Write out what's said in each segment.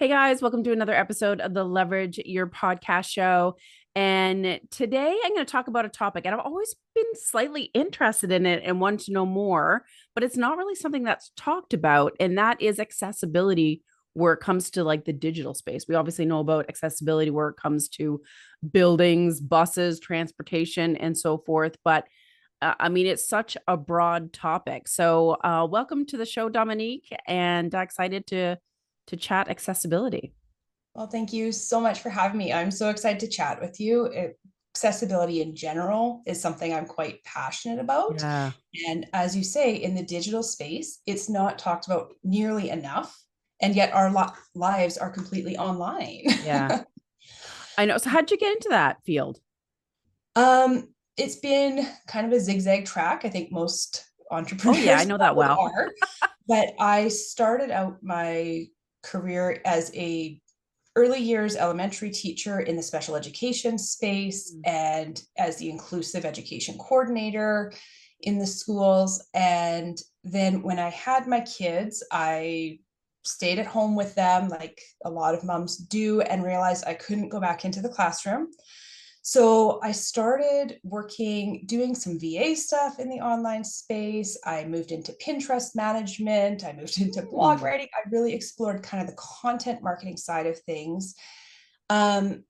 Hey guys, welcome to another episode of the Leverage Your Podcast show. And today I'm going to talk about a topic, and I've always been slightly interested in it and want to know more, but it's not really something that's talked about, and that is accessibility where it comes to like the digital space. We obviously know about accessibility where it comes to buildings, buses, transportation, and so forth, but it's such a broad topic. So, welcome to the show, Dominique, and excited to chat accessibility. Well, thank you so much for having me. I'm so excited to chat with you. Accessibility in general is something I'm quite passionate about. Yeah. And as you say, in the digital space, it's not talked about nearly enough. And yet our lives are completely online. Yeah. I know. So how'd you get into that field? It's been kind of a zigzag track. I think most Oh yeah, I entrepreneurs know that probably well. are. But I started out my career as a early years elementary teacher in the special education space and as the inclusive education coordinator in the schools. And then when I had my kids, I stayed at home with them like a lot of moms do and realized I couldn't go back into the classroom. So I started working, doing some VA stuff in the online space. I moved into Pinterest management. I moved into blog Mm. writing. I really explored kind of the content marketing side of things. Um,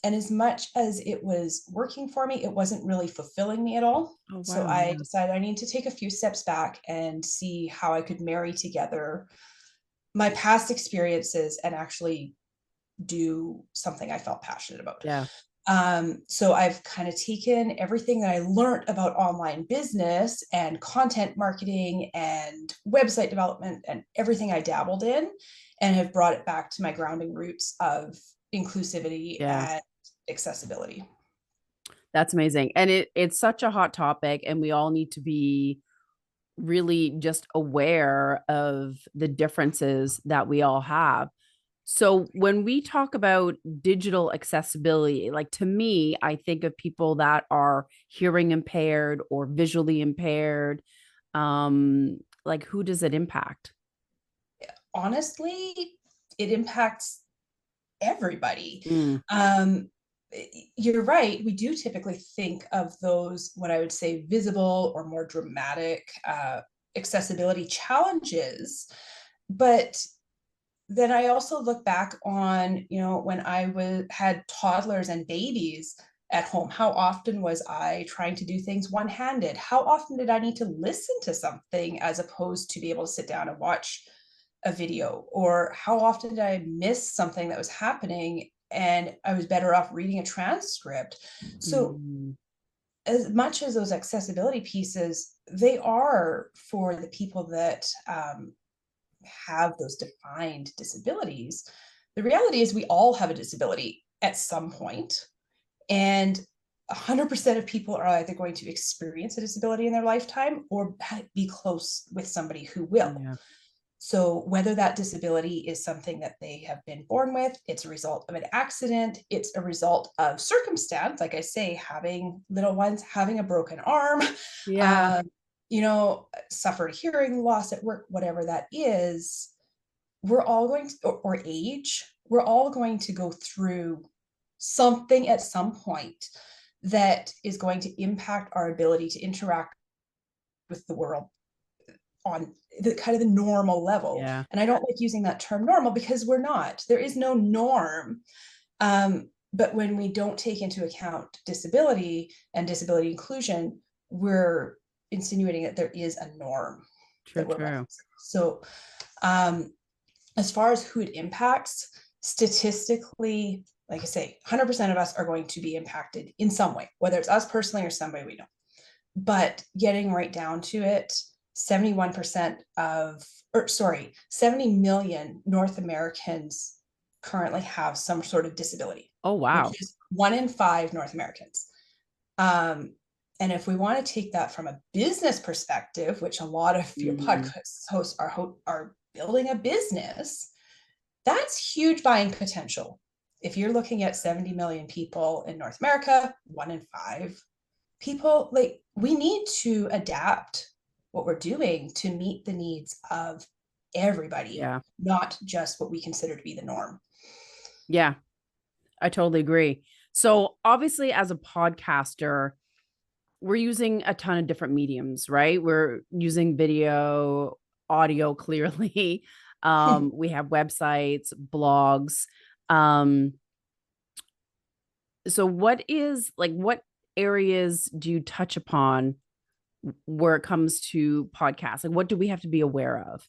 and as much as it was working for me, it wasn't really fulfilling me at all. Oh So wow, I yeah. decided I need to take a few steps back and see how I could marry together my past experiences and actually do something I felt passionate about. Yeah. So I've kind of taken everything that I learned about online business and content marketing and website development and everything I dabbled in and have brought it back to my grounding roots of inclusivity Yeah. and accessibility. That's amazing. And it's such a hot topic, and we all need to be really just aware of the differences that we all have. So when we talk about digital accessibility, like to me, I think of people that are hearing impaired or visually impaired. Like who does it impact? Honestly, it impacts everybody. Mm, Um, you're right. We do typically think of those, what I would say, visible or more dramatic accessibility challenges. But then I also look back on, when I had toddlers and babies at home, how often was I trying to do things one-handed? How often did I need to listen to something as opposed to be able to sit down and watch a video? Or how often did I miss something that was happening and I was better off reading a transcript? So mm, as much as those accessibility pieces, they are for the people that have those defined disabilities. The reality is we all have a disability at some point, and 100% of people are either going to experience a disability in their lifetime or be close with somebody who will. yeah. So whether that disability is something that they have been born with, it's a result of an accident, it's a result of circumstance, like I say, having little ones, having a broken arm, Yeah. uh, suffered hearing loss at work, whatever that is, we're all going to, or age, we're all going to go through something at some point that is going to impact our ability to interact with the world on the kind of the normal level. Yeah. And I don't like using that term normal because we're not. There is no norm. But when we don't take into account disability and disability inclusion, we're insinuating that there is a norm True, that we're true. referencing. So um, as far as who it impacts, statistically, like I say, 100% of us are going to be impacted in some way, whether it's us personally or somebody we know. But getting right down to it, 71% of, or sorry, 70 million North Americans currently have some sort of disability, Oh which wow. is 1 in 5 North Americans. Um, and if we want to take that from a business perspective, which a lot of your Mm, podcast hosts are building a business, that's huge buying potential. If you're looking at 70 million people in North America, 1 in 5 people, like we need to adapt what we're doing to meet the needs of everybody, Yeah. not just what we consider to be the norm. Yeah. I totally agree. So obviously, as a podcaster, we're using a ton of different mediums, right? We're using video, audio clearly. We have websites, blogs. Um, so what areas do you touch upon where it comes to podcasts? Like what do we have to be aware of?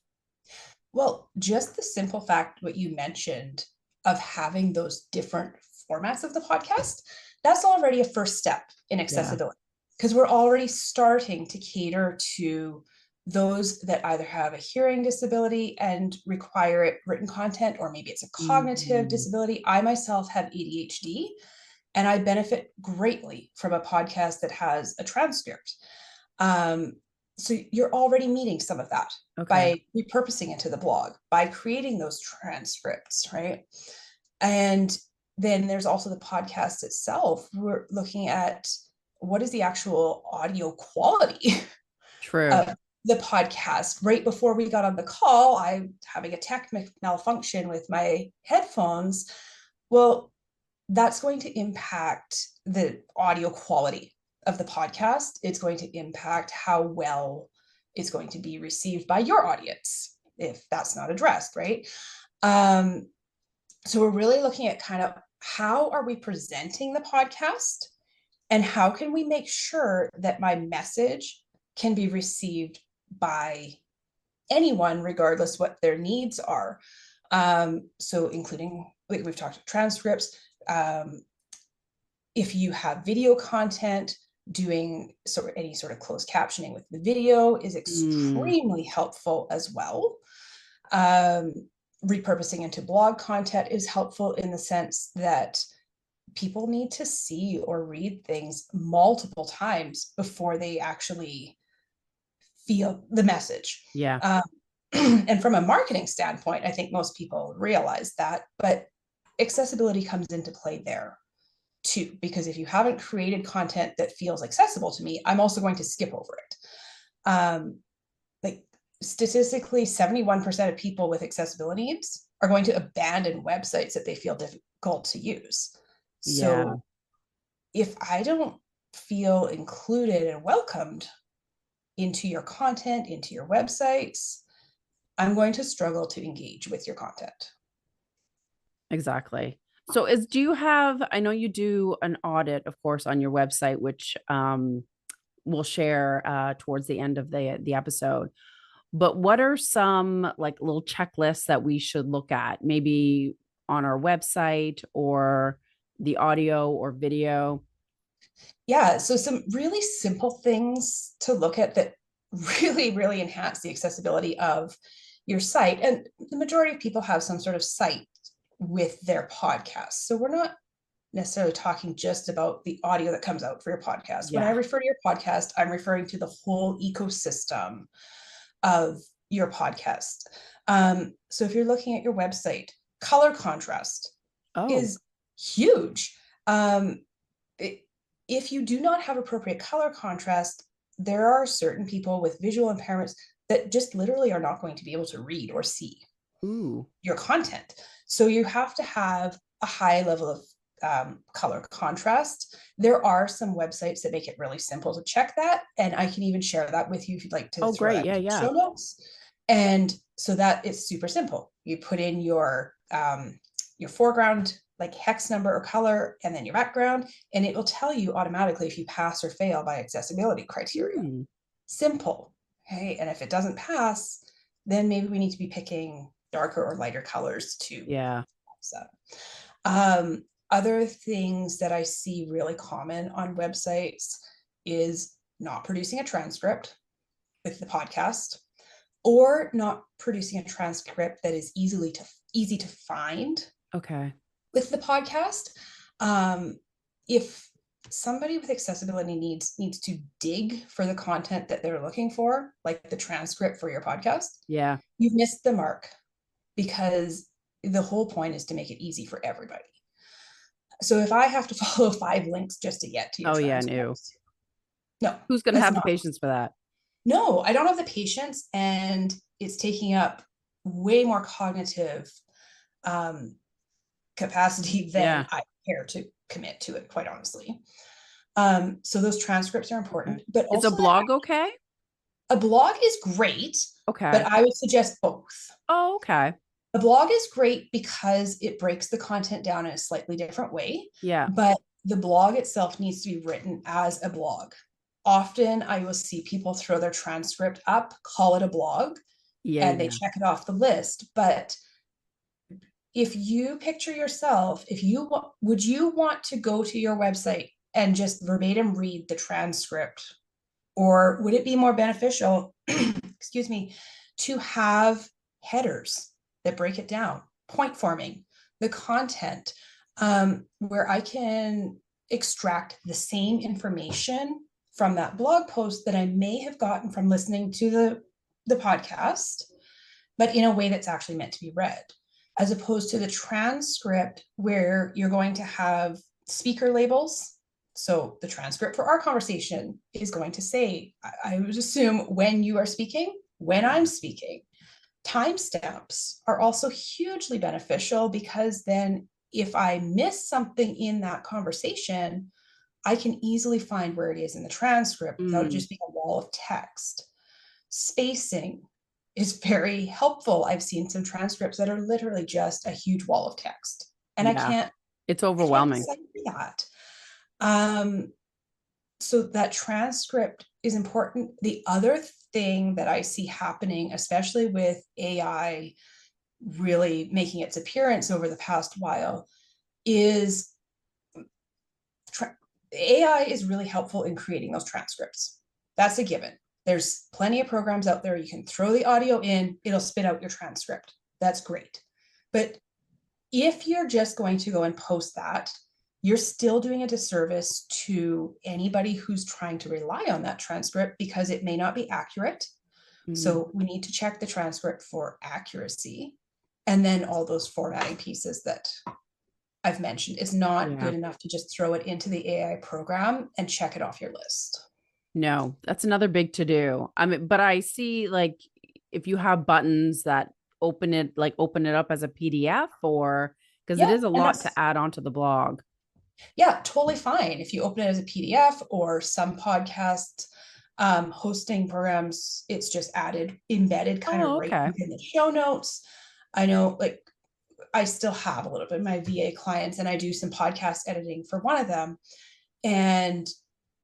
Well, just the simple fact what you mentioned of having those different formats of the podcast, that's already a first step in Yeah. accessibility because we're already starting to cater to those that either have a hearing disability and require it written content, or maybe it's a cognitive Mhm. disability. I myself have ADHD, and I benefit greatly from a podcast that has a transcript. Um, so you're already meeting some of that Okay. by repurposing into the blog, by creating those transcripts, right? And then there's also the podcast itself. We're looking at what is the actual audio quality True. of the podcast. Right before we got on the call, I'm having a tech malfunction with my headphones. Well, that's going to impact the audio quality of the podcast. It's going to impact how well it's going to be received by your audience if that's not addressed, right? Um, so we're really looking at kind of how are we presenting the podcast and how can we make sure that my message can be received by anyone, regardless what their needs are. So including, like we've talked about transcripts, um, if you have video content, doing sort of any sort of closed captioning with the video is Mm, extremely helpful as well. Um, Repurposing into blog content is helpful in the sense that people need to see or read things multiple times before they actually feel the message. yeah, And from a marketing standpoint, I think most people realize that, but accessibility comes into play there too, because if you haven't created content that feels accessible to me, I'm also going to skip over it. Like statistically, 71% of people with accessibility needs are going to abandon websites that they feel difficult to use. yeah, So if I don't feel included and welcomed into your content, into your websites, I'm going to struggle to engage with your content. exactly. So do you have, I know you do an audit, of course, on your website, which we'll share towards the end of the episode. But what are some like little checklists that we should look at, maybe on our website or the audio or video? Yeah, so some really simple things to look at that really, really enhance the accessibility of your site. And the majority of people have some sort of site with their podcast. So we're not necessarily talking just about the audio that comes out for your podcast. When I Yeah. refer to your podcast, I'm referring to the whole ecosystem of your podcast. So if you're looking at your website, color contrast Oh, is huge. Um, it, if you do not have appropriate color contrast, there are certain people with visual impairments that just literally are not going to be able to read or see ooh, your content. So you have to have a high level of color contrast. There are some websites that make it really simple to check that. And I can even share that with you if you'd like to oh, throw great. that Yeah, into yeah. show notes. And so that it's super simple. You put in your foreground like hex number or color, and then your background, and it will tell you automatically if you pass or fail by accessibility criteria. Hmm. Simple. Okay. And if it doesn't pass, then maybe we need to be picking darker or lighter colors to Yeah. so other things that I see really common on websites is not producing a transcript with the podcast, or not producing a transcript that is easy to find Okay. with the podcast. If somebody with accessibility needs to dig for the content that they're looking for, like the transcript for your podcast, Yeah. you've missed the mark, because the whole point is to make it easy for everybody. So if I have to follow 5 links just to get to your Oh, yeah. No. transcripts, no, Who's going to that's have the not. patience for that? No, I don't have the patience, and it's taking up way more cognitive capacity than Yeah. I care to commit to it, quite honestly. So those transcripts are Okay. important, but Is a also blog okay? a blog is great, but Okay. I would suggest both. Oh, okay. A blog is great because it breaks the content down in a slightly different way, Yeah. but the blog itself needs to be written as a blog. Often I will see people throw their transcript up, call it a blog, Yeah. and they Yeah. check it off the list. But if you picture yourself, if you would you want to go to your website and just verbatim read the transcript, or would it be more beneficial, excuse me, to have headers that break it down, point forming, the content, where I can extract the same information from that blog post that I may have gotten from listening to the podcast, but in a way that's actually meant to be read, as opposed to the transcript where you're going to have speaker labels. So the transcript for our conversation is going to say, I would assume, when you are speaking, when I'm speaking. Timestamps are also hugely beneficial because then if I miss something in that conversation, I can easily find where it is in the transcript without it Mm, just being a wall of text. Spacing is very helpful. I've seen some transcripts that are literally just a huge wall of text, and I yeah. can't It's I can't overwhelming. decipher that. Um, so that transcript is important. The other thing that I see happening, especially with AI really making its appearance over the past while, is AI is really helpful in creating those transcripts. That's a given. There's plenty of programs out there. You can throw the audio in, it'll spit out your transcript. That's great. But if you're just going to go and post that, you're still doing a disservice to anybody who's trying to rely on that transcript because it may not be accurate. Mm, So we need to check the transcript for accuracy. And then all those formatting pieces that I've mentioned. It's not yeah. good enough to just throw it into the AI program and check it off your list. No, that's another big to do. I mean, but I see like if you have buttons that open it up as a PDF or because it Yeah, is a and lot to that's add onto the blog. yeah, totally fine. If you open it as a PDF, or some podcast hosting programs, it's just added, embedded kind of Oh, right okay. within the show notes. I know, like, I still have a little bit of my VA clients, and I do some podcast editing for one of them. And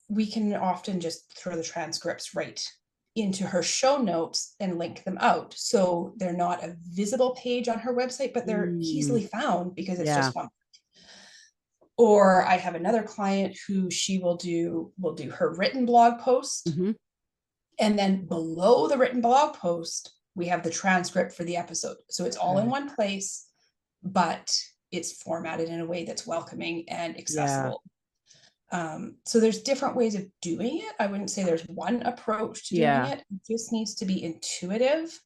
we can often just throw the transcripts right into her show notes and link them out. So they're not a visible page on her website, but they're Mm, easily found because it's yeah. just one. Or I have another client who she will do her written blog post, Hmm. and then below the written blog post we have the transcript for the episode, so it's all in Okay. one place, but it's formatted in a way that's welcoming and Yeah. accessible. So there's different ways of doing it. I wouldn't say there's one approach to doing Yeah. it. It just needs to be intuitive,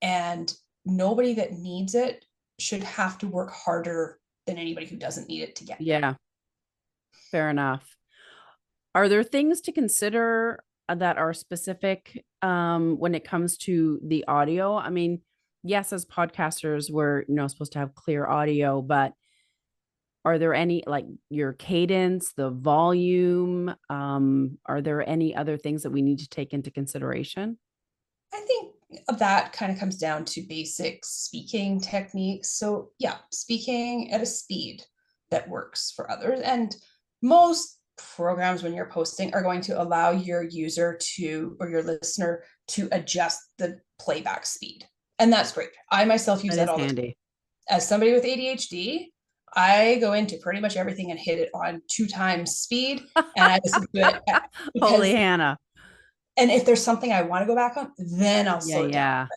and nobody that needs it should have to work harder than anybody who doesn't need it to get there. Yeah. Fair enough. Are there things to consider that are specific when it comes to the audio? I mean, yes, as podcasters, we're supposed to have clear audio, but are there any like your cadence, the volume? Are there any other things that we need to take into consideration? I think that kind of comes down to basic speaking techniques. So, yeah, speaking at a speed that works for others. And most programs, when you're posting, are going to allow your user to, or your listener to adjust the playback speed. And that's great. I myself use That that is all the time. handy. As somebody with ADHD, I go into pretty much everything and hit it on 2 times speed. And I listen to it Holy because, Hannah. and if there's something I want to go back on, then I'll Yeah, slow it down.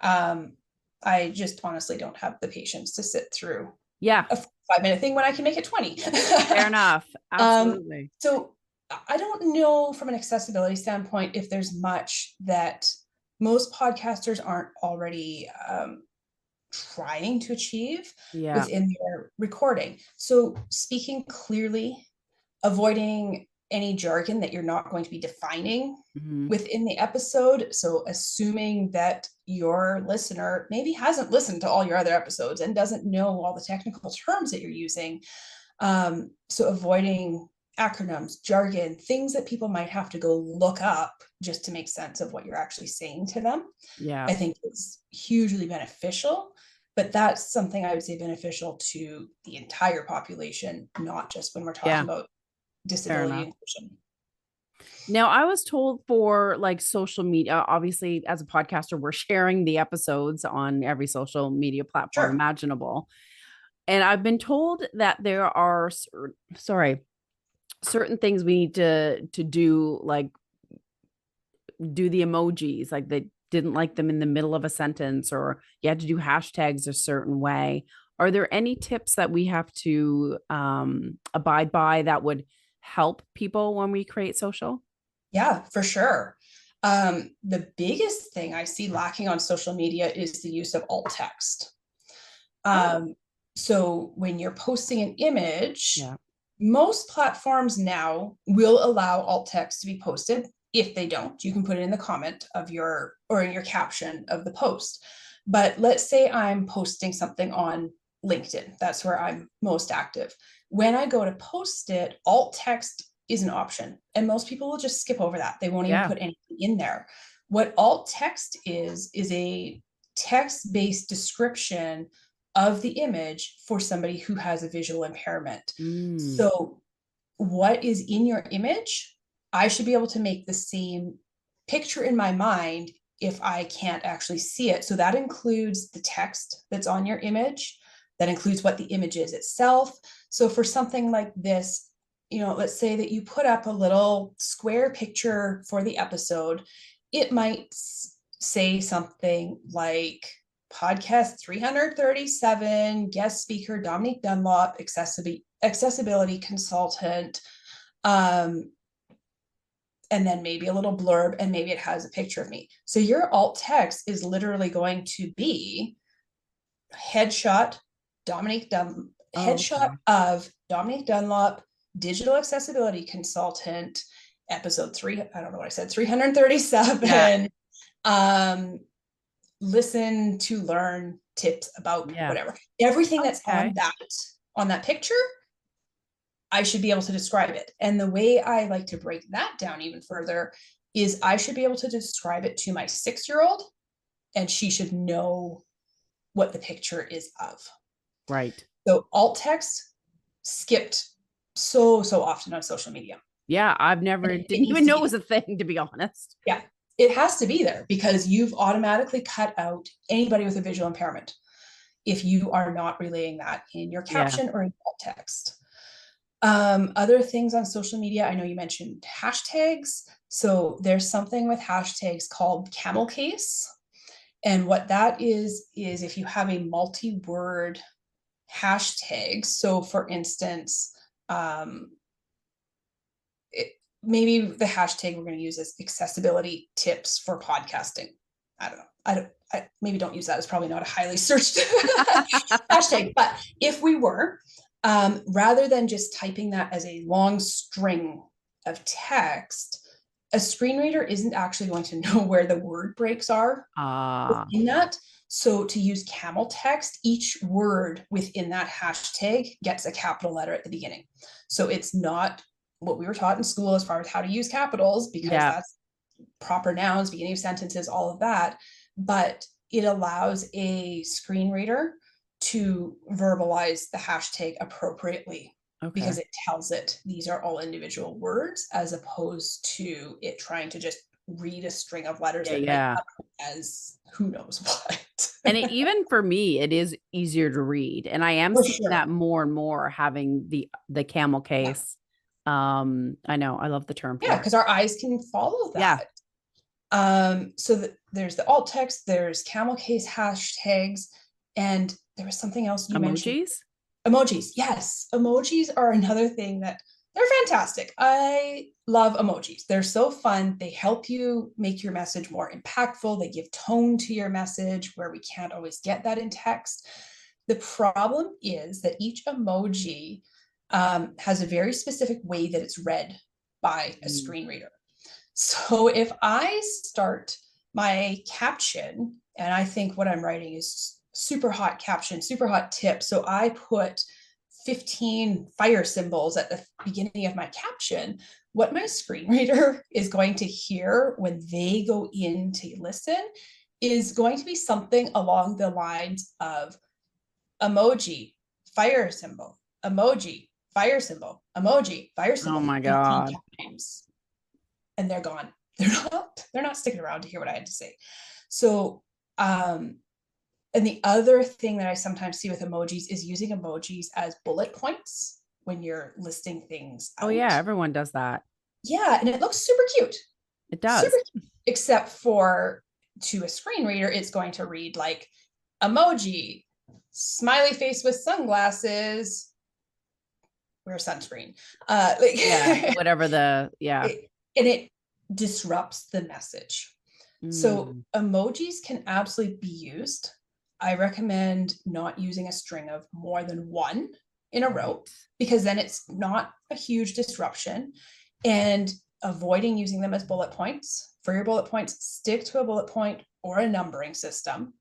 yeah. Um, I just honestly don't have the patience to sit through Yeah, a 5 minute thing when I can make it 20. fair enough. um, Absolutely. so I don't know from an accessibility standpoint if there's much that most podcasters aren't already trying to achieve Yeah. within their recording. So speaking clearly, avoiding any jargon that you're not going to be defining Mhm. within the episode. So assuming that your listener maybe hasn't listened to all your other episodes and doesn't know all the technical terms that you're using. So avoiding acronyms, jargon, things that people might have to go look up just to make sense of what you're actually saying to them, Yeah. I think is hugely beneficial. But that's something I would say beneficial to the entire population, not just when we're talking Yeah. about Fair disability enough. inclusion. Now, I was told for like social media, obviously, as a podcaster, we're sharing the episodes on every social media platform Sure. imaginable. And I've been told that there are, sorry, certain things we need to do, like do the emojis, like they didn't like them in the middle of a sentence, or you had to do hashtags a certain way. Are there any tips that we have to abide by that would help people when we create social? Yeah, for sure. The biggest thing I see lacking on social media is the use of alt text. Oh, Um, so when you're posting an image, yeah. most platforms now will allow alt text to be posted. If they don't, you can put it in the comment of your or in your caption of the post. But let's say I'm posting something on LinkedIn. That's where I'm most active. When I go to post it, alt text is an option. And most people will just skip over that. They won't even Yeah. put anything in there. What alt text is a text-based description of the image for somebody who has a visual impairment. Mm, So what is in your image, I should be able to make the same picture in my mind if I can't actually see it. So that includes the text that's on your image, that includes what the image is itself. So for something like this, let's say that you put up a little square picture for the episode, it might say something like podcast 337, guest speaker Dominique Dunlop, accessibility consultant, um, and then maybe a little blurb, and maybe it has a picture of me. So your alt text is literally going to be headshot Dominique Dun oh, headshot okay. of Dominique Dunlop, digital accessibility consultant, episode three. I don't know what I said, Yeah. 337. Um, listen to learn tips about Yeah. whatever. Everything that's Okay. on that picture, I should be able to describe it. And the way I like to break that down even further is I should be able to describe it to my 6-year-old, and she should know what the picture is of. Right. So alt text skipped so often on social media. Yeah. I've And never, it didn't needs even to know be it was there. a thing, to be honest. Yeah, it has to be there because you've automatically cut out anybody with a visual impairment if you are not relaying that in your Yeah. caption or in alt text. Other things on social media, I know you mentioned hashtags. So there's something with hashtags called camel case. And what that is if you have a multi-word hashtag. So for instance, um, maybe the hashtag we're going to use is accessibility tips for podcasting. I don't know. Maybe don't use that. It's probably not a highly searched hashtag. But if we were, rather than just typing that as a long string of text, a screen reader isn't actually going to know where the word breaks are Ah, within that. So to use camel text, each word within that hashtag gets a capital letter at the beginning. So it's not what we were taught in school as far as how to use capitals, because yeah. that's proper nouns, beginning of sentences, all of that. But it allows a screen reader to verbalize the hashtag appropriately Okay. because it tells it these are all individual words as opposed to it trying to just read a string of letters Yeah. that might Yeah. come as who knows And what. even for me, it is easier to read. And I am For seeing sure. that more and more, having the camel Yeah. case. I know, I love the term Yeah, for it. because our eyes can follow Yeah. that. So there's the alt text, there's camel case hashtags, and there was something else you mentioned. Emojis. Emojis. Yes, emojis are another thing that they're fantastic. I love emojis. They're so fun. They help you make your message more impactful. They give tone to your message where we can't always get that in text. The problem is that each emoji has a very specific way that it's read by a screen reader. So if I start my caption and I think what I'm writing is super hot caption, super hot tip, so I put 15 fire symbols at the beginning of my caption, what my screen reader is going to hear when they go in to listen is going to be something along the lines of emoji, fire symbol, emoji, fire symbol, emoji, fire Oh symbol my 18 God. times. And they're gone. They're not sticking around to hear what I had to say. So and the other thing that I sometimes see with emojis is using emojis as bullet points when you're listing things Oh yeah, out. everyone does that. Yeah, and it looks super cute. It Super does. cute. Except for to a screen reader, it's going to read like emoji, smiley face with sunglasses, wear sunscreen. Yeah, Like whatever yeah. and it disrupts the message. So Mm, emojis can absolutely be used. I recommend not using a string of more than one in a right. row because then it's not a huge disruption, and avoiding using them as bullet points. For your bullet points, stick to a bullet point or a numbering system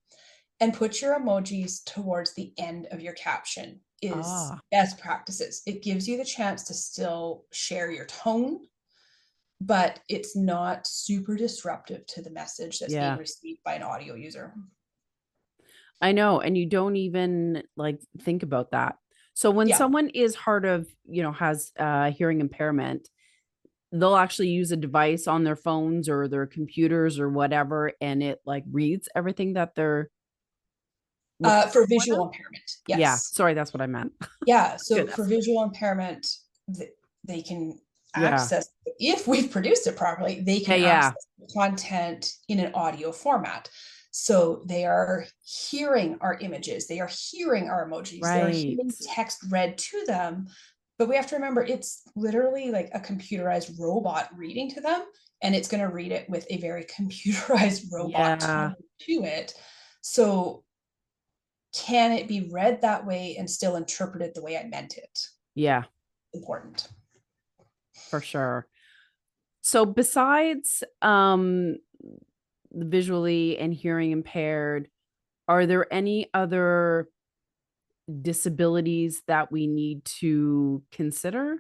and put your emojis towards the end of your caption is Ah, best practices. It gives you the chance to still share your tone, but it's not super disruptive to the message that's being yeah. received by an audio user. I know. And you don't even like think about that. So when Yeah. someone is hard of, has hearing impairment, they'll actually use a device on their phones or their computers or whatever, and it like reads everything that they're recording For for them. visual impairment, Yeah. yes. Sorry, that's what I meant. Yeah. So for Goodness. visual impairment, they can Yeah. access, if we've produced it properly, they Yeah. can Yeah. access content in an audio format. So they are hearing our images, they are hearing our emojis, they're Right. hearing text read to them. But we have to remember it's literally like a computerized robot reading to them, and it's going to read it with a very computerized robot Yeah. tone to it. So can it be read that way and still interpreted the way I meant it? Yeah, Important. for sure. So besides the visually and hearing impaired, are there any other disabilities that we need to consider?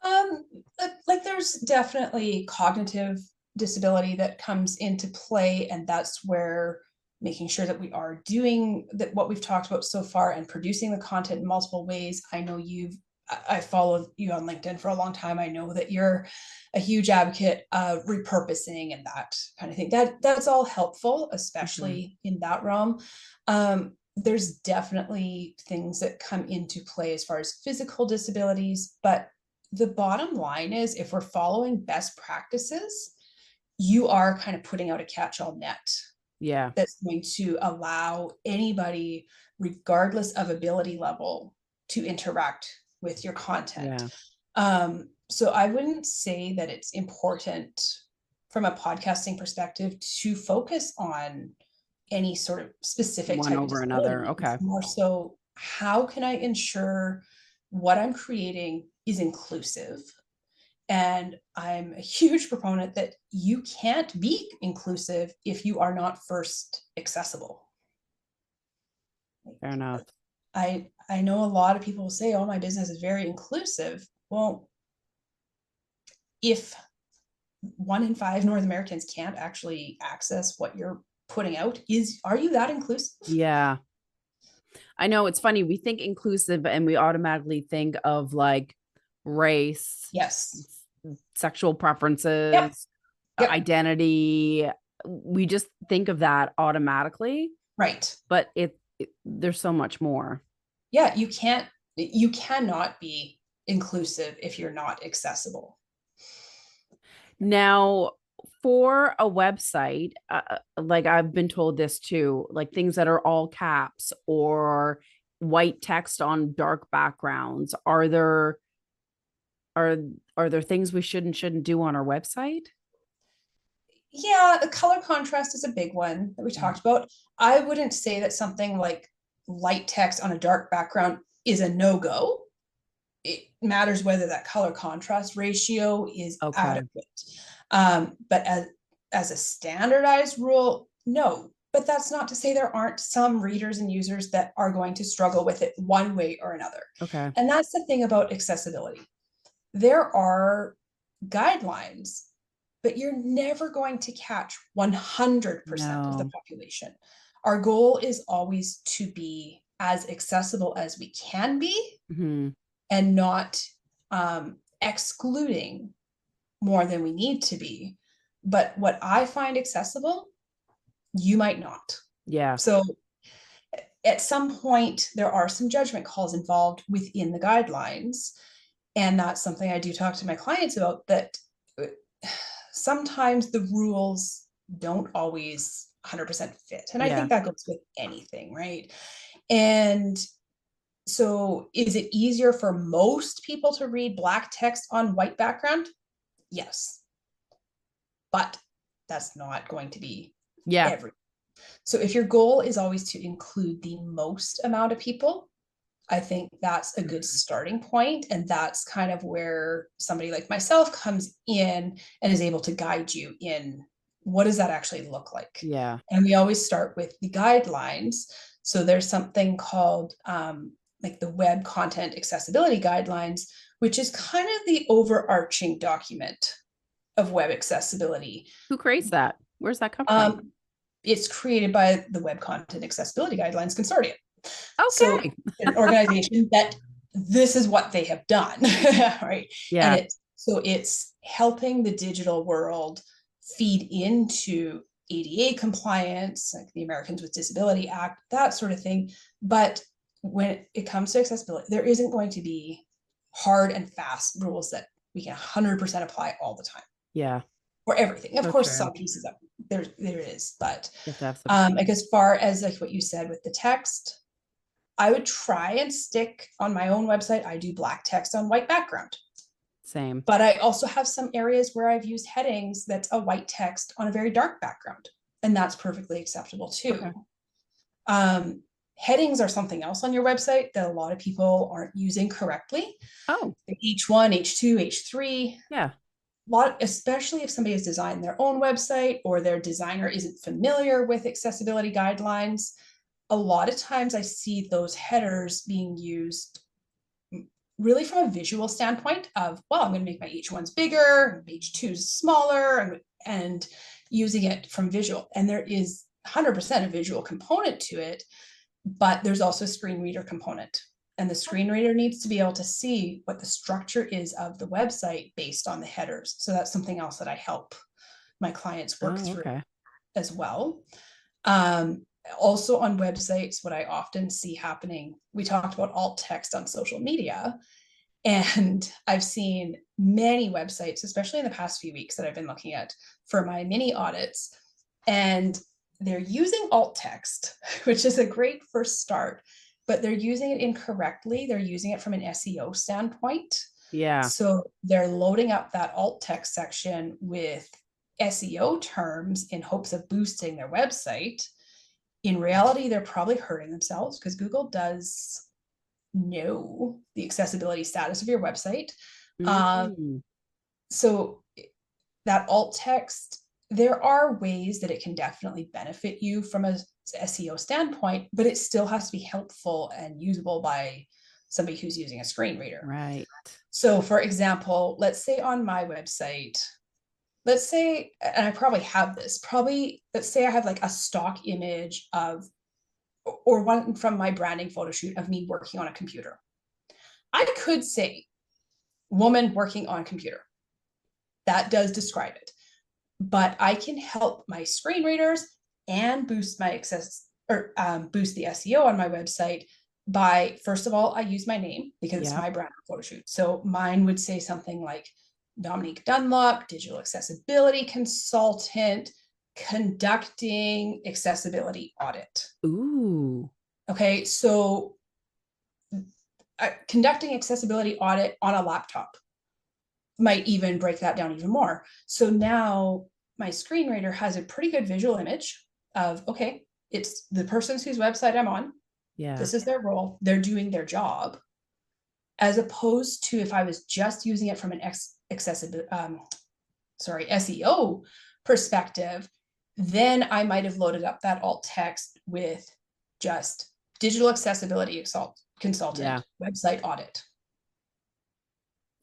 Um, like there's definitely cognitive disability that comes into play, and that's where making sure that we are doing that what we've talked about so far and producing the content in multiple ways. I know I followed you on LinkedIn for a long time. I know that you're a huge advocate of repurposing and that kind of thing. That's all helpful, Mhm. especially in that realm. There's definitely things that come into play as far as physical disabilities, but the bottom line is if we're following best practices, you are kind of putting out a catch-all net Yeah. that's going to allow anybody, regardless of ability level, to interact with your content. Yeah. So I wouldn't say that it's important from a podcasting perspective to focus on any sort of specific One type of over another. disability. It's Okay. more so how can I ensure what I'm creating is inclusive? And I'm a huge proponent that you can't be inclusive if you are not first accessible. Fair enough. I know a lot of people say, "Oh, my business is very inclusive." Well, if 1 in 5 North Americans can't actually access what you're putting out, are you that inclusive? Yeah. I know it's funny. We think inclusive and we automatically think of like race, Yes. sexual Yep. preferences, Yep. identity. We just think of that automatically, Right. but there's so much more. Yeah, you cannot be inclusive if you're not accessible. Now, for a website, like I've been told this too, like things that are all caps or white text on dark backgrounds, are are there things we shouldn't do on our website? Yeah, the color contrast is a big one that we Yeah. talked about. I wouldn't say that something like light text on a dark background is a no-go, it matters whether that color contrast ratio is Okay. adequate. But as a standardized rule, no. But that's not to say there aren't some readers and users that are going to struggle with it one way or another. Okay. And that's the thing about accessibility. There are guidelines, but you're never going to catch 100% of the No. population. Our goal is always to be as accessible as we can be Hmm. and not excluding more than we need to be. But what I find accessible, you might not. Yeah. So at some point, there are some judgment calls involved within the guidelines. And that's something I do talk to my clients about, that sometimes the rules don't always 100% fit. And I Yeah. think that goes with anything, right? And so is it easier for most people to read black text on white background? Yes. But that's not going to be Yeah. every. So if your goal is always to include the most amount of people, I think that's a good starting point. And that's kind of where somebody like myself comes in and is able to guide you in what does that actually look like. Yeah. And we always start with the guidelines. So there's something called like the Web Content Accessibility Guidelines, which is kind of the overarching document of web accessibility. Who creates that? Where's that come from? Um, it's created by the Web Content Accessibility Guidelines Consortium. So Okay. an organization that this is what they have done, right? And Yeah. it's helping the digital world feed into ADA compliance, like the Americans with Disability Act, that sort of thing. But when it comes to accessibility, there isn't going to be hard and fast rules that we can 100% apply all the time Yeah. or everything. Of So course, true. some pieces of there is, but You have to have some. like as far as like what you said with the text, I would try and stick on my own website. I do black text on white background, Same. but I also have some areas where I've used headings that's a white text on a very dark background, and that's perfectly acceptable Okay. too. Um, Headings are something else on your website that a lot of people aren't using correctly. Oh, H1, H2, H3, yeah. especially if somebody has designed their own website or their designer isn't familiar with accessibility guidelines. A lot of times I see those headers being used really from a visual standpoint of, well, I'm going to make my H1s bigger, H2s smaller, and using it from visual. And there is 100% a visual component to it, but there's also a screen reader component. And the screen reader needs to be able to see what the structure is of the website based on the headers. So that's something else that I help my clients work Oh, through okay. as well. Also on websites, what I often see happening, we talked about alt text on social media, and I've seen many websites, especially in the past few weeks that I've been looking at for my mini audits, and they're using alt text, which is a great first start, but they're using it incorrectly. They're using it from an SEO standpoint. Yeah. So they're loading up that alt text section with SEO terms in hopes of boosting their website. In reality, they're probably hurting themselves because Google does know the accessibility status of your website. Um, Mm. so that alt text, there are ways that it can definitely benefit you from a SEO standpoint, but it still has to be helpful and usable by somebody who's using a screen reader. Right. So for example, let's say on my website, let's say, and I probably have this, probably, let's say I have like a stock image of, or one from my branding photo shoot of me working on a computer. I could say woman working on a computer. That does describe it. But I can help my screen readers and boost my access or boost the SEO on my website by, first of all, I use my name because it's Yeah. my brand photo shoot. So mine would say something like Dominique Dunlop, digital accessibility consultant, conducting accessibility audit. Ooh. Okay, so conducting accessibility audit on a laptop might even break that down even more. So now my screen reader has a pretty good visual image of, okay, it's the person whose website I'm on. Yeah. This is their role. They're doing their job. as opposed to if I was just using it from an SEO perspective, then I might have loaded up that alt text with just digital accessibility consultant, Yeah. website audit.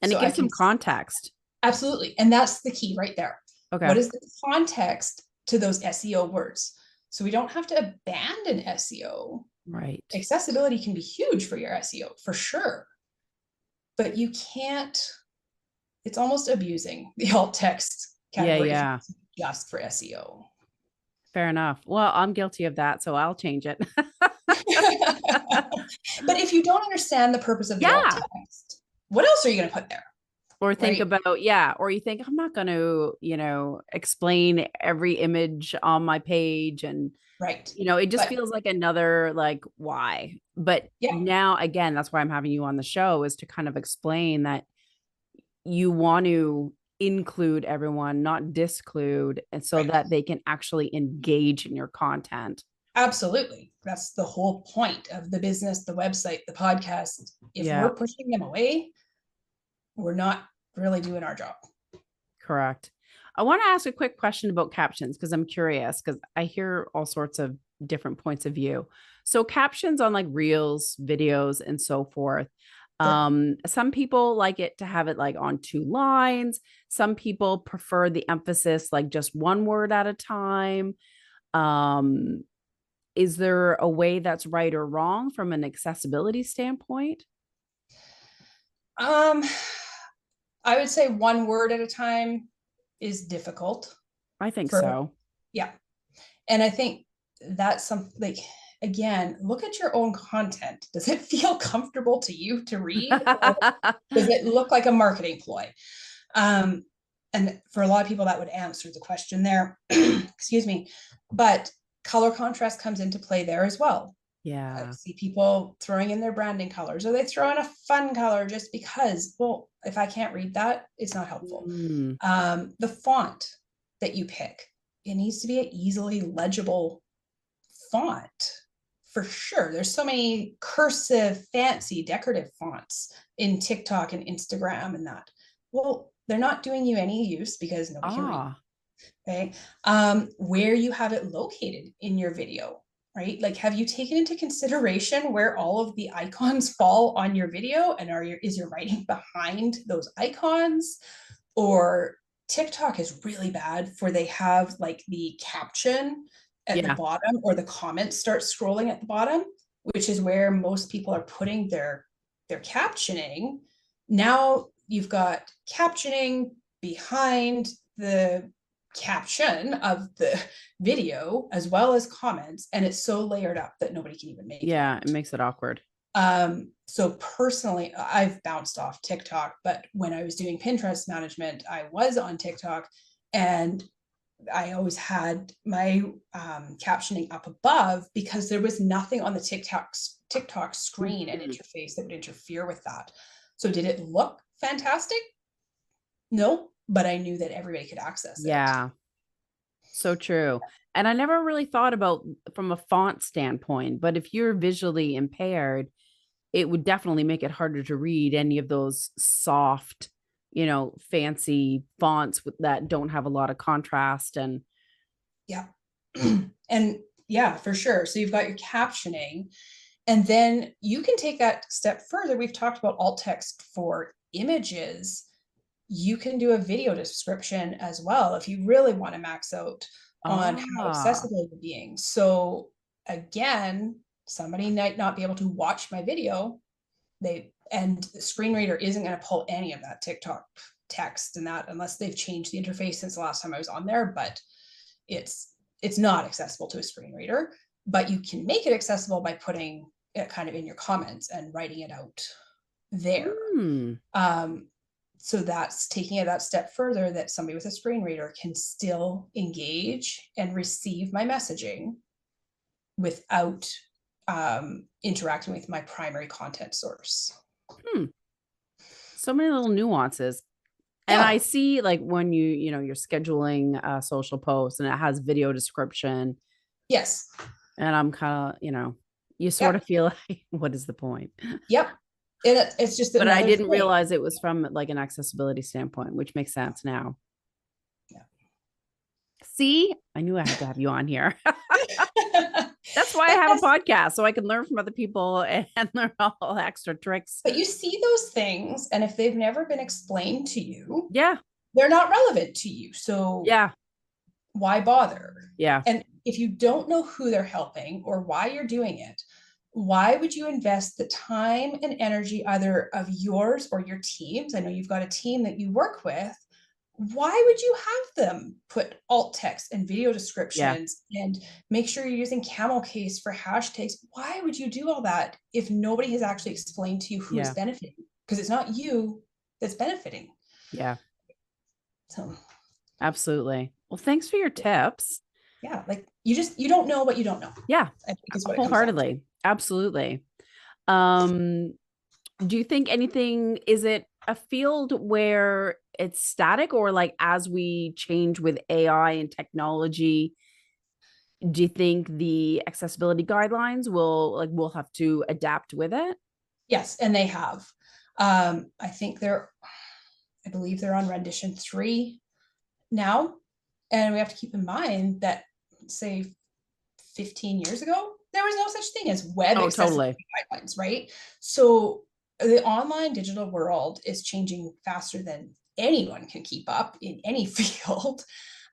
And it So I gives can some context. absolutely, and that's the key right there. Okay. What is the context to those SEO words? So we don't have to abandon SEO. Right. Accessibility can be huge for your SEO for sure, but you can't, it's almost abusing the alt text Yeah. category if Yeah. just for SEO. Fair enough. Well, I'm guilty of that, so I'll change it. But if you don't understand the purpose of the alt Yeah. text, what else are you going to put there? Or think Right? about, yeah, or you think I'm not going to, explain every image on my page. And, Right. it just But feels like another, like, why? But yeah, now, again, that's why I'm having you on the show, is to kind of explain that you want to include everyone, not disclude, and so right. that they can actually engage in your content. Absolutely. That's the whole point of the business, the website, the podcast. If Yeah, we're pushing them away, we're not really doing our job. correct. I want to ask a quick question about captions because I'm curious because I hear all sorts of different points of view. So captions on like reels, videos, and so forth. Sure. Some people like it to have it like on two lines. Some people prefer the emphasis like just one word at a time. Um, is there a way that's right or wrong from an accessibility standpoint? Um, I would say one word at a time is difficult I think for, so. yeah. And I think that's something like, again, look at your own content. Does it feel comfortable to you to read, or does it look like a marketing ploy? Um, and for a lot of people, that would answer the question there. Excuse me. But color contrast comes into play there as well. I Yeah. see people throwing in their branding colors, or they throw in a fun color just because. Well, if I can't read that, it's not helpful. Mm, The font that you pick, it needs to be an easily legible font for sure. There's so many cursive, fancy, decorative fonts in TikTok and Instagram and that. Well, they're not doing you any use because nobody can read. ah, Okay. Where you have it located in your video, right? Like, have you taken into consideration where all of the icons fall on your video, and is your writing behind those icons? Or TikTok is really bad for, they have like the caption at the yeah. bottom, or the comments start scrolling at the bottom, which is where most people are putting their captioning. Now you've got captioning behind the caption of the video as well as comments, and it's so layered up that nobody can even make it Yeah. It out. makes it awkward. So personally, I've bounced off TikTok, but when I was doing Pinterest management, I was on TikTok, and I always had my captioning up above because there was nothing on the TikTok screen and Mhm. interface that would interfere with that. So did it look fantastic? No, but I knew that everybody could access it. Yeah. So true. And I never really thought about from a font standpoint, but if you're visually impaired, it would definitely make it harder to read any of those soft, fancy fonts that don't have a lot of contrast. And Yeah. And yeah, for sure. So you've got your captioning, and then you can take that step further. We've talked about alt text for images. You can do a video description as well if you really want to max out on how ah, accessible you're being. So again, somebody might not be able to watch my video. The screen reader isn't going to pull any of that TikTok text and that unless they've changed the interface since the last time I was on there. But it's it's not accessible to a screen reader, but you can make it accessible by putting it kind of in your comments and writing it out there. hmm. Um, so that's taking it that step further, that somebody with a screen reader can still engage and receive my messaging without interacting with my primary content source. Hmm. So many little nuances. And I Yeah. see like when you're scheduling a social post and it has video description, Yes. and I'm kind of, you sort of Yep. feel like, what is the point? Yep. It's just But I another didn't thing. realize it was from like an accessibility standpoint, which makes sense now. See, I knew I had to have you on here. Yeah. That's why I But have a that's podcast, so I can learn from other people and learn all the extra tricks. but you see those things, and if they've never been explained to you, Yeah. they're not relevant to you. So Yeah. why bother? Yeah. And if you don't know who they're helping or why you're doing it, why would you invest the time and energy either of yours or your teams? I know you've got a team that you work with. Why would you have them put alt text and video Yeah. descriptions and make sure you're using camel case for hashtags? Why would you do all that if nobody has actually explained to you who is Yeah. benefiting? Because it's not you that's benefiting. Yeah. So Absolutely. Well, thanks for your tips. yeah, like you don't know what you don't know, Yeah. I think is what it comes down to. Wholeheartedly. Absolutely. Um, do you think anything, is it a field where it's static, or like as we change with AI and technology, do you think the accessibility guidelines we'll have to adapt with it? Yes, and they have. I think I believe they're on rendition 3 now. And we have to keep in mind that, say, 15 years ago, there was no such thing as web Oh, totally. accessibility guidelines, right? So the online digital world is changing faster than anyone can keep up in any field.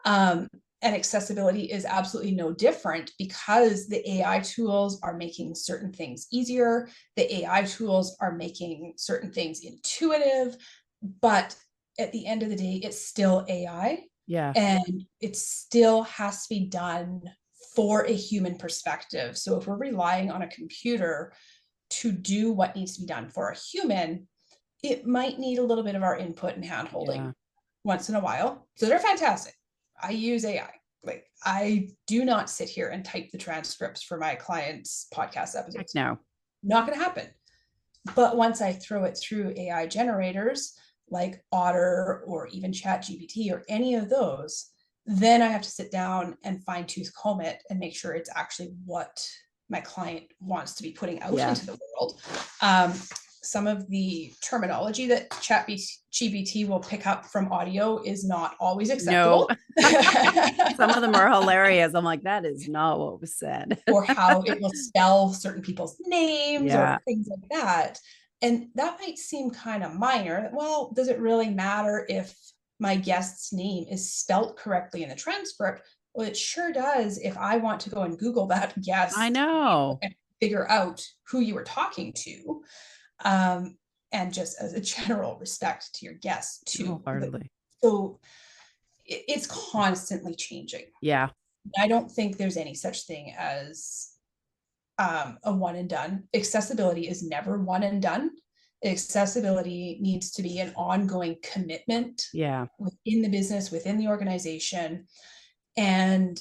Um, and accessibility is absolutely no different because the AI tools are making certain things easier. The AI tools are making certain things intuitive, but at the end of the day, it's still AI, Yeah. and it still has to be done for a human perspective. So if we're relying on a computer to do what needs to be done for a human, it might need a little bit of our input and hand Yeah. holding once in a while. So they're fantastic. I use AI. Like, I do not sit here and type the transcripts for my clients' podcast Heck episodes. no. Not going to happen. But once I throw it through AI generators like Otter or even Chat GPT or any of those, then I have to sit down and fine tooth comb it and make sure it's actually what my client wants to be putting out Yeah. into the world. Um, some of the terminology that Chat GPT will pick up from audio is not always No. acceptable. Some of them are hilarious. I'm like, that is not what was said. Or how it will spell certain people's names Yeah. or things like that. And that might seem kind of minor. Well, does it really matter if my guest's name is spelt correctly in the transcript? Well, it sure does if I want to go and Google that I guest know. and figure out who you were talking to. Um, and just as a general respect to your guests too. Wholeheartedly. So it's constantly changing. Yeah. I don't think there's any such thing as a one and done. Accessibility is never one and done. Accessibility needs to be an ongoing commitment Yeah. within the business, within the organization. And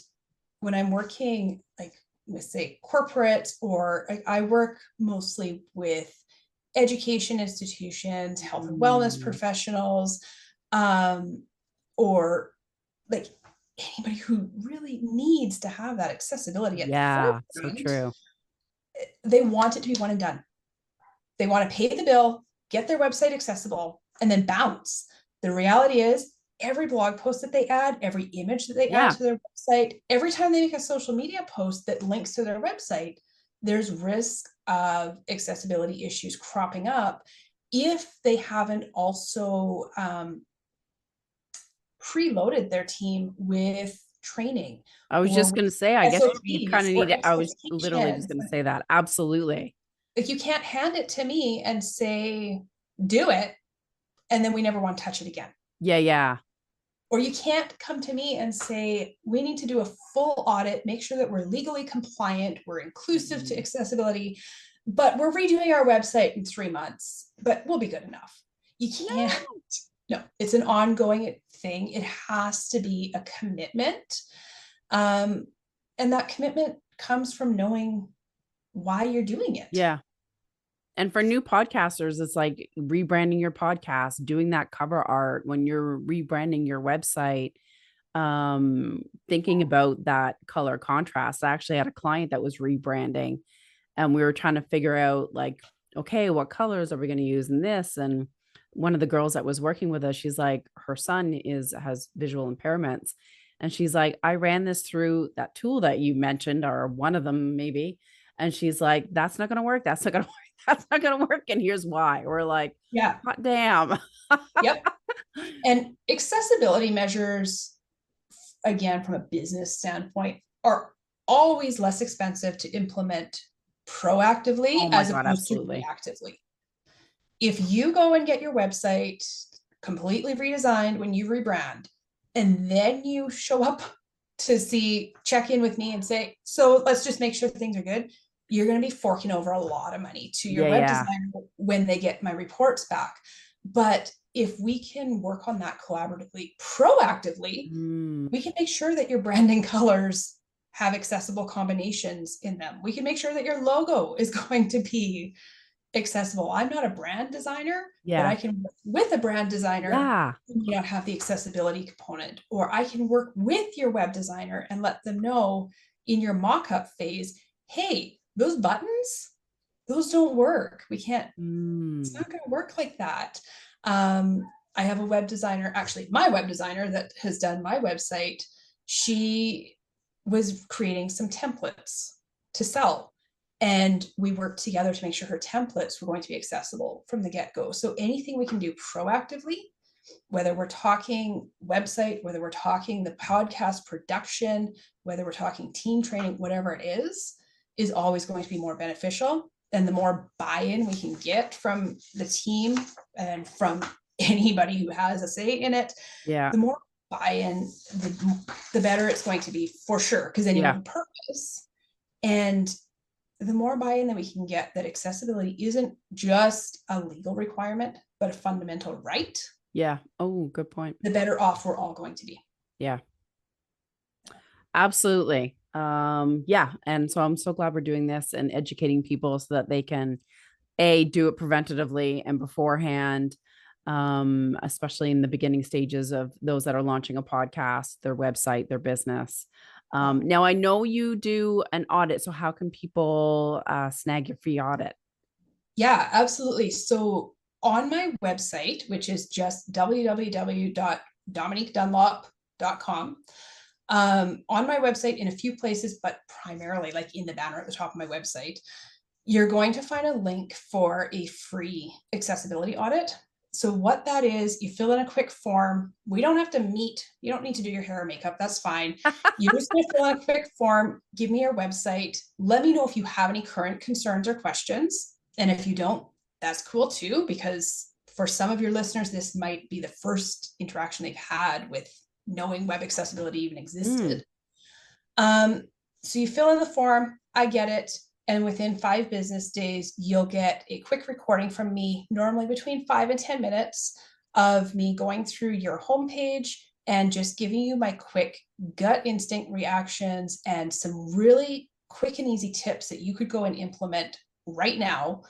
when I'm working like with, say, corporate, or I work mostly with education institutions, health and wellness Mm. professionals, um, or like anybody who really needs to have that accessibility at the Yeah. So forefront, true. they want it to be one and done. They want to pay the bill, get their website accessible, and then bounce. The reality is, every blog post that they add, every image that they add Yeah. to their website, every time they make a social media post that links to their website, there's risk of accessibility issues cropping up if they haven't also preloaded their team with training I was or just with going to say, I guess you kind SOPs of need or to, I was literally just expectations. going to say that. Absolutely. Like, you can't hand it to me and say, do it, and then we never want to touch it again. Yeah. Yeah. Or you can't come to me and say, we need to do a full audit, make sure that we're legally compliant, we're inclusive to accessibility, but we're redoing our website in 3 months, but we'll be good enough. You No. can't. No, it's an ongoing thing. It has to be a commitment. And that commitment comes from knowing why you're doing it. Yeah. And for new podcasters, it's like rebranding your podcast, doing that cover art when you're rebranding your website, thinking about that color contrast. I actually had a client that was rebranding, and we were trying to figure out like okay, what colors are we going to use in this? And one of the girls that was working with us, she's like, her son has visual impairments. And she's like, I ran this through that tool that you mentioned, or one of them maybe. And she's like, that's not going to work. That's not going to work. That's not going to work. And here's why. We're like, Yeah. hot damn. Yep. And accessibility measures, again, from a business standpoint, are always less expensive to implement proactively Oh my as God, opposed to absolutely. reactively. If you go and get your website completely redesigned when you rebrand, and then you show up to check in with me and say, so let's just make sure things are good, you're going to be forking over a lot of money to your Yeah, web yeah. designer when they get my reports back. But if we can work on that collaboratively, proactively, Mm, we can make sure that your branding colors have accessible combinations in them. We can make sure that your logo is going to be accessible. I'm not a brand designer, but yeah. I can work with a brand designer Yeah. who may not have the accessibility component, or I can work with your web designer and let them know in your mock-up phase, hey, those buttons, those don't work. We can't, it's Mm, not going to work like that. Um, I have a web designer, actually, my web designer that has done my website. She was creating some templates to sell. And we worked together to make sure her templates were going to be accessible from the get go. So anything we can do proactively, whether we're talking website, whether we're talking the podcast production, whether we're talking team training, whatever it is always going to be more beneficial. And the more buy-in we can get from the team and from anybody who has a say in it, yeah. the more buy-in, the better it's going to be for sure. Because then you have Yeah. a purpose. And the more buy-in that we can get that accessibility isn't just a legal requirement, but a fundamental right, Yeah. Oh, good point. the better off we're all going to be. Yeah. Absolutely. Yeah. And so I'm so glad we're doing this and educating people so that they can do it preventatively and beforehand, especially in the beginning stages of those that are launching a podcast, their website, their business. Oh, Now I know you do an audit. So how can people snag your free audit? yeah, absolutely. So on my website, which is just www.dominiquedunlop.com, on my website in a few places, but primarily like in the banner at the top of my website, you're going to find a link for a free accessibility audit. So what that is, you fill in a quick form. We don't have to meet. You don't need to do your hair or makeup. That's fine. You're just going to fill in a quick form, give me your website. Let me know if you have any current concerns or questions. And if you don't, that's cool too, because for some of your listeners, this might be the first interaction they've had with knowing web accessibility even Mm, existed. Um, so you fill in the form, I get it. And within 5 business days, you'll get a quick recording from me, normally between 5 and 10 minutes, of me going through your homepage and just giving you my quick gut instinct reactions and some really quick and easy tips that you could go and implement right now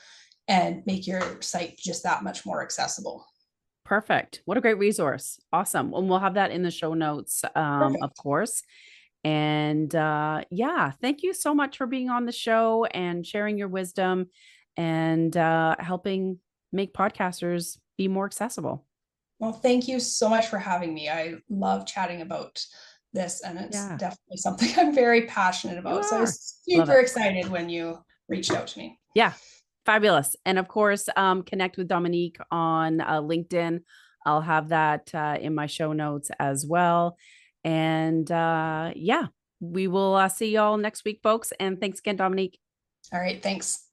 and make your site just that much more accessible. perfect. What a great resource. Awesome. And we'll have that in the show notes, of Perfect. course. And yeah, thank you so much for being on the show and sharing your wisdom and helping make podcasters be more accessible. Well, thank you so much for having me. I love chatting about this, and it's Yeah, definitely something I'm very passionate you about. So I are. was Love super it. excited when you reached out to me. Yeah, fabulous. And of course, connect with Dominique on LinkedIn. I'll have that in my show notes as well. And yeah, we will see y'all next week, folks. And thanks again, Dominique. All right, thanks.